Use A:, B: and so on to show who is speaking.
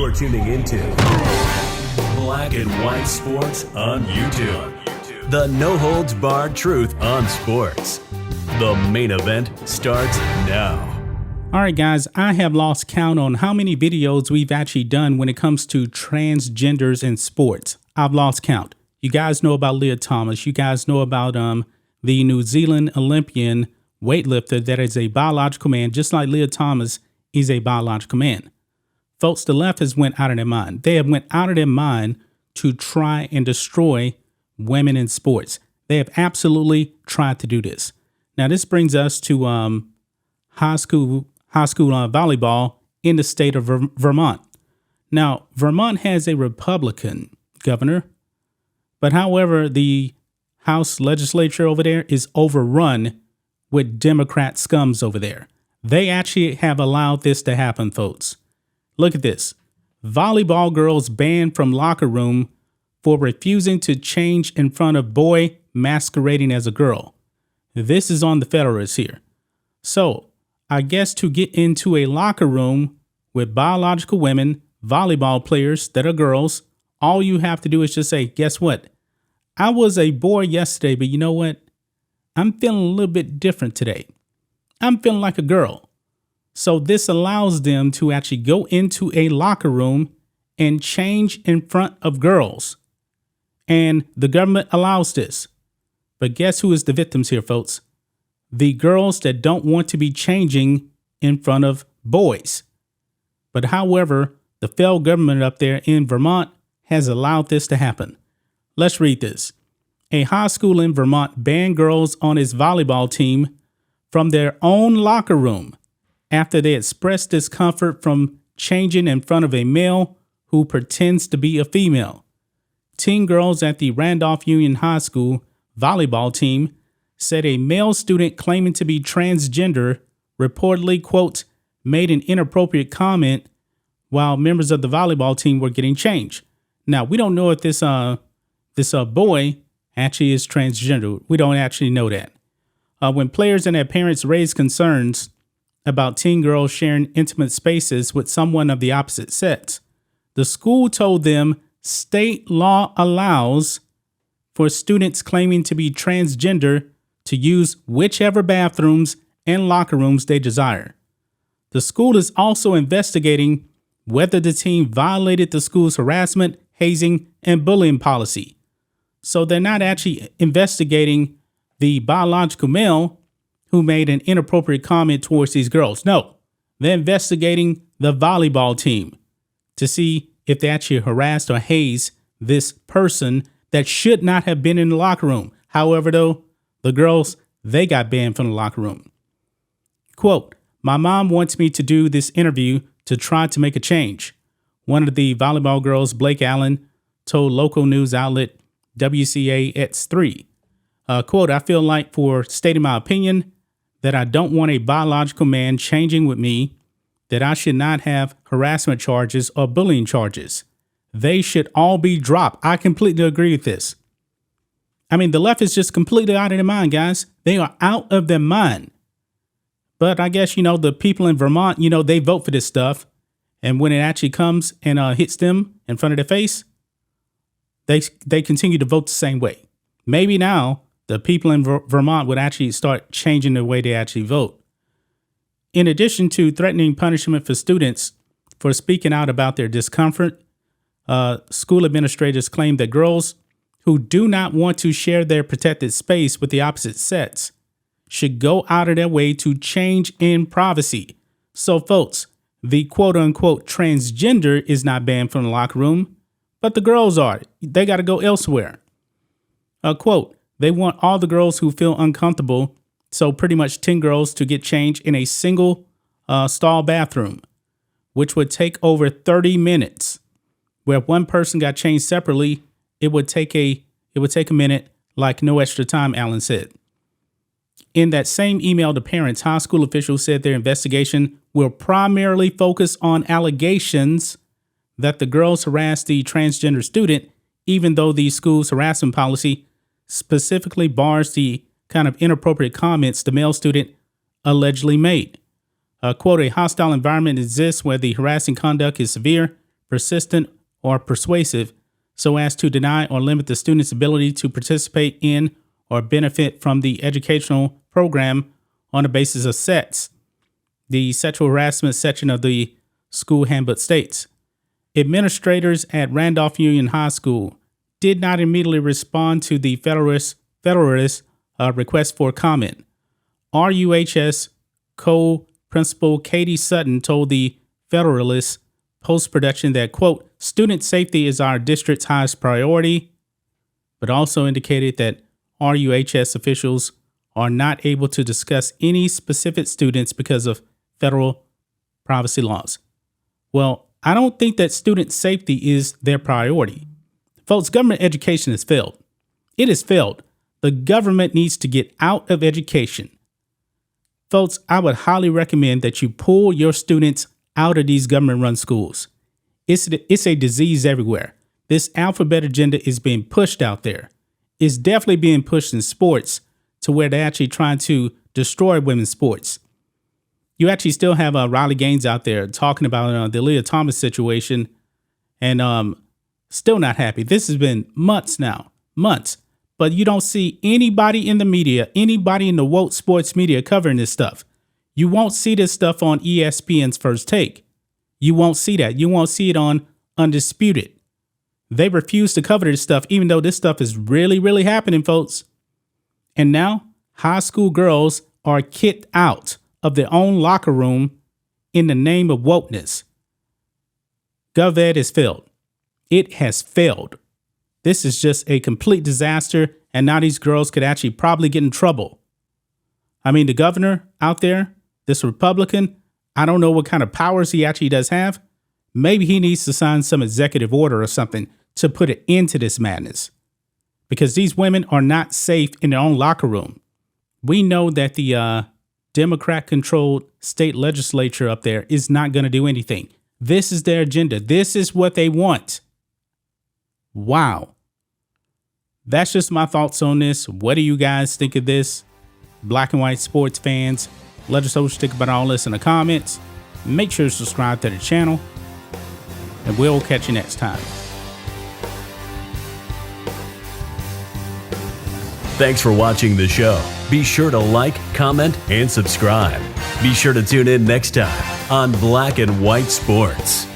A: You're tuning into Black and White Sports on YouTube. The no-holds-barred truth on sports. The main event starts now.
B: All right, guys, I have lost count on how many videos we've actually done when it comes to transgenders in sports. I've lost count. You guys know about Leah Thomas. You guys know about the New Zealand Olympian weightlifter that is a biological man, just like Leah Thomas is a biological man. Folks, the left has went out of their mind. They have went out of their mind to try and destroy women in sports. They have absolutely tried to do this. Now, this brings us to high school volleyball in the state of Vermont. Now, Vermont has a Republican governor, but however, the House legislature over there is overrun with Democrat scums over there. They actually have allowed this to happen, folks. Look at this. Volleyball girls banned from locker room for refusing to change in front of boy masquerading as a girl. This is on the Federalists here. So I guess to get into a locker room with biological women, volleyball players that are girls, all you have to do is just say, guess what? I was a boy yesterday, but you know what? I'm feeling a little bit different today. I'm feeling like a girl. So this allows them to actually go into a locker room and change in front of girls. And the government allows this. But guess who is the victims here, folks? The girls that don't want to be changing in front of boys. But however, the federal government up there in Vermont has allowed this to happen. Let's read this. A high school in Vermont banned girls on its volleyball team from their own locker room after they expressed discomfort from changing in front of a male who pretends to be a female. Teen girls at the Randolph Union High School volleyball team said a male student claiming to be transgender reportedly, quote, made an inappropriate comment while members of the volleyball team were getting changed. Now, we don't know if this boy actually is transgender. We don't actually know that. When players and their parents raised concerns about teen girls sharing intimate spaces with someone of the opposite sex, the school told them state law allows for students claiming to be transgender to use whichever bathrooms and locker rooms they desire. The school is also investigating whether the team violated the school's harassment, hazing, and bullying policy. So they're not actually investigating the biological male who made an inappropriate comment towards these girls. No, they're investigating the volleyball team to see if they actually harassed or hazed this person that should not have been in the locker room. However, though, the girls, they got banned from the locker room. Quote, my mom wants me to do this interview to try to make a change. One of the volleyball girls, Blake Allen, told local news outlet WCAX3. Quote, I feel like for stating my opinion that I don't want a biological man changing with me, that I should not have harassment charges or bullying charges. They should all be dropped. I completely agree with this. I mean, the left is just completely out of their mind, guys. They are out of their mind. But I guess, the people in Vermont, they vote for this stuff. And when it actually comes and hits them in front of their face, they continue to vote the same way. Maybe now the people in Vermont would actually start changing the way they actually vote. In addition to threatening punishment for students for speaking out about their discomfort, school administrators claim that girls who do not want to share their protected space with the opposite sex should go out of their way to change in privacy. So, folks, the quote-unquote transgender is not banned from the locker room, but the girls are. They got to go elsewhere. Quote, they want all the girls who feel uncomfortable, so pretty much 10 girls, to get changed in a single stall bathroom, which would take over 30 minutes. Where if one person got changed separately, it would take a minute, like no extra time, Allen said. In that same email to parents, high school officials said their investigation will primarily focus on allegations that the girls harassed the transgender student, even though the school's harassment policy specifically bars the kind of inappropriate comments the male student allegedly made. Quote, a hostile environment exists where the harassing conduct is severe, persistent, or persuasive so as to deny or limit the student's ability to participate in or benefit from the educational program on the basis of sex. The sexual harassment section of the school handbook states, administrators at Randolph Union High School did not immediately respond to the Federalist request for comment. RUHS co-principal Katie Sutton told the Federalist post-production that, quote, student safety is our district's highest priority, but also indicated that RUHS officials are not able to discuss any specific students because of federal privacy laws. Well, I don't think that student safety is their priority. Folks, government education has failed. It has failed. The government needs to get out of education. Folks, I would highly recommend that you pull your students out of these government-run schools. It's a disease everywhere. This alphabet agenda is being pushed out there. It's definitely being pushed in sports to where they're actually trying to destroy women's sports. You actually still have Riley Gaines out there talking about the Leah Thomas situation and still not happy. This has been months now, months. But you don't see anybody in the media, anybody in the woke sports media covering this stuff. You won't see this stuff on ESPN's First Take. You won't see that. You won't see it on Undisputed. They refuse to cover this stuff, even though this stuff is really, really happening, folks. And now high school girls are kicked out of their own locker room in the name of wokeness. GovEd has failed. It has failed. This is just a complete disaster, and now these girls could actually probably get in trouble. I mean, the governor out there, this Republican, I don't know what kind of powers he actually does have. Maybe he needs to sign some executive order or something to put an end to this madness, because these women are not safe in their own locker room. We know that the Democrat-controlled state legislature up there is not going to do anything. This is their agenda. This is what they want. Wow. That's just my thoughts on this. What do you guys think of this? Black and white sports fans, let us know what you think about all this in the comments. Make sure to subscribe to the channel, and we'll catch you next time.
A: Thanks for watching the show. Be sure to like, comment, and subscribe. Be sure to tune in next time on Black and White Sports.